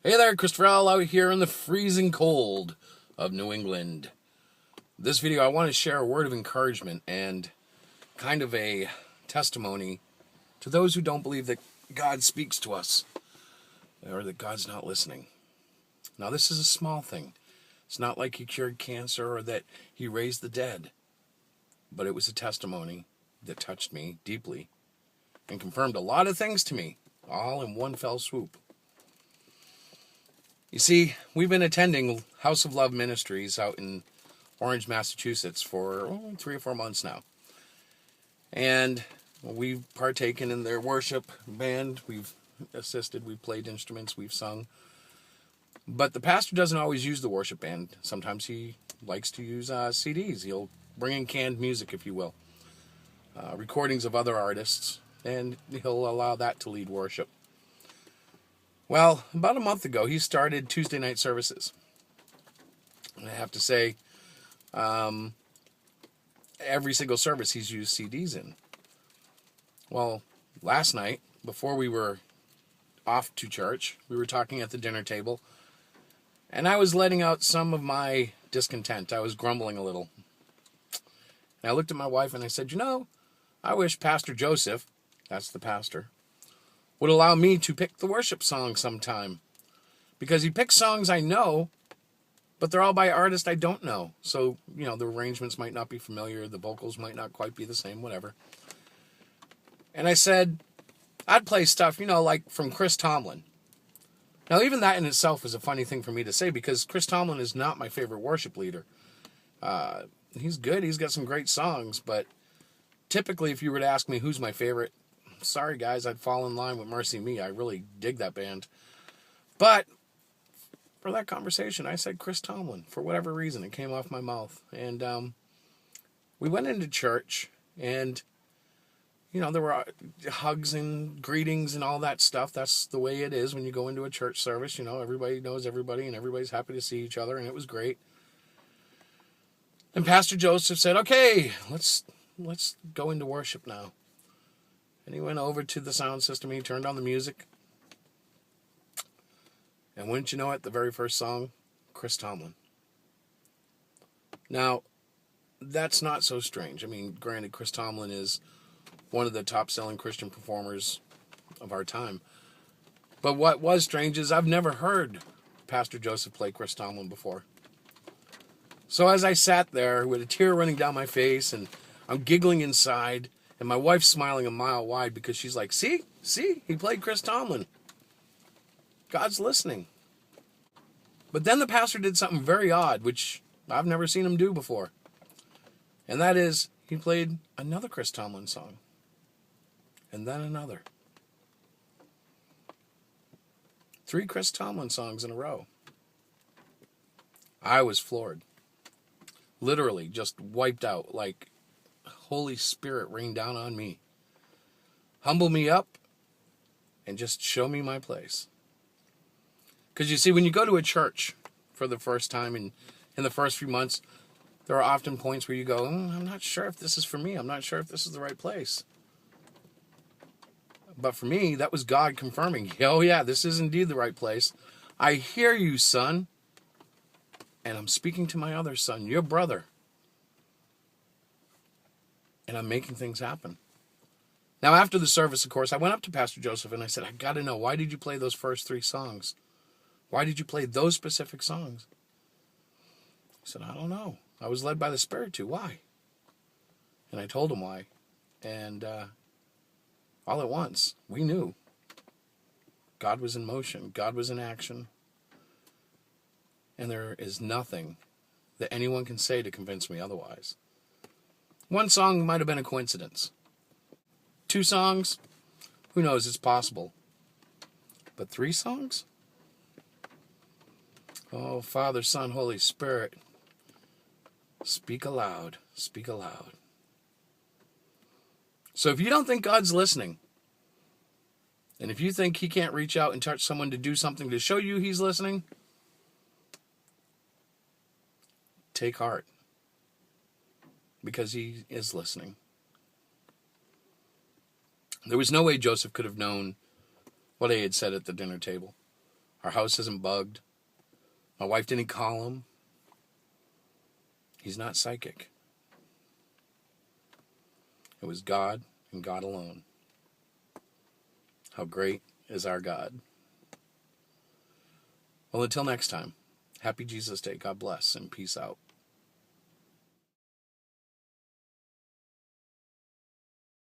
Hey there, Christopher L. out here in the freezing cold of New England. This video, I want to share a word of encouragement and kind of a testimony to those who don't believe that God speaks to us or that God's not listening. Now, this is a small thing. It's not like he cured cancer or that he raised the dead, but it was a testimony that touched me deeply and confirmed a lot of things to me, all in one fell swoop. You see, we've been attending House of Love Ministries out in Orange, Massachusetts for 3 or 4 months now. And we've partaken in their worship band. We've assisted, we've played instruments, we've sung. But the pastor doesn't always use the worship band. Sometimes he likes to use CDs. He'll bring in canned music, if you will. Recordings of other artists, and he'll allow that to lead worship. Well, about a month ago, he started Tuesday night services. And I have to say, every single service he's used CDs in. Well, last night, before we were off to church, we were talking at the dinner table, and I was letting out some of my discontent. I was grumbling a little. And I looked at my wife and I said, I wish Pastor Joseph, that's the pastor, would allow me to pick the worship song sometime. Because he picks songs I know, but they're all by artists I don't know. So, the arrangements might not be familiar, the vocals might not quite be the same, whatever. And I said, I'd play stuff, like from Chris Tomlin. Now, even that in itself is a funny thing for me to say, because Chris Tomlin is not my favorite worship leader. He's good, he's got some great songs, but typically if you were to ask me who's my favorite, sorry guys, I'd fall in line with Mercy Me. I really dig that band. But for that conversation, I said Chris Tomlin. For whatever reason, it came off my mouth. And we went into church, and there were hugs and greetings and all that stuff. That's the way it is when you go into a church service. Everybody knows everybody, and everybody's happy to see each other, and it was great. And Pastor Joseph said, okay, let's go into worship now. And he went over to the sound system, he turned on the music. And wouldn't you know it, the very first song, Chris Tomlin. Now, that's not so strange. I mean, granted, Chris Tomlin is one of the top-selling Christian performers of our time. But what was strange is I've never heard Pastor Joseph play Chris Tomlin before. So as I sat there with a tear running down my face, and I'm giggling inside, and my wife's smiling a mile wide because she's like, see, he played Chris Tomlin. God's listening. But then the pastor did something very odd, which I've never seen him do before. And that is, he played another Chris Tomlin song. And then another. 3 Chris Tomlin songs in a row. I was floored. Literally just wiped out, like Holy Spirit rained down on me. Humble me up and just show me my place. Because you see, when you go to a church for the first time and in the first few months, there are often points where you go, I'm not sure if this is for me. I'm not sure if this is the right place. But for me, that was God confirming, oh yeah, this is indeed the right place. I hear you, son. And I'm speaking to my other son, your brother. And I'm making things happen. Now, after the service, of course, I went up to Pastor Joseph and I said, I got to know, why did you play those first 3 songs? Why did you play those specific songs? He said, I don't know. I was led by the Spirit to. Why? And I told him why. And all at once, we knew. God was in motion. God was in action. And there is nothing that anyone can say to convince me otherwise. 1 song might have been a coincidence. 2 songs, who knows, it's possible. But 3 songs? Oh, Father, Son, Holy Spirit, speak aloud, speak aloud. So if you don't think God's listening, and if you think he can't reach out and touch someone to do something to show you he's listening, take heart, because he is listening. There was no way Joseph could have known what I had said at the dinner table. Our house isn't bugged. My wife didn't call him. He's not psychic. It was God and God alone. How great is our God? Well, until next time, happy Jesus Day. God bless and peace out.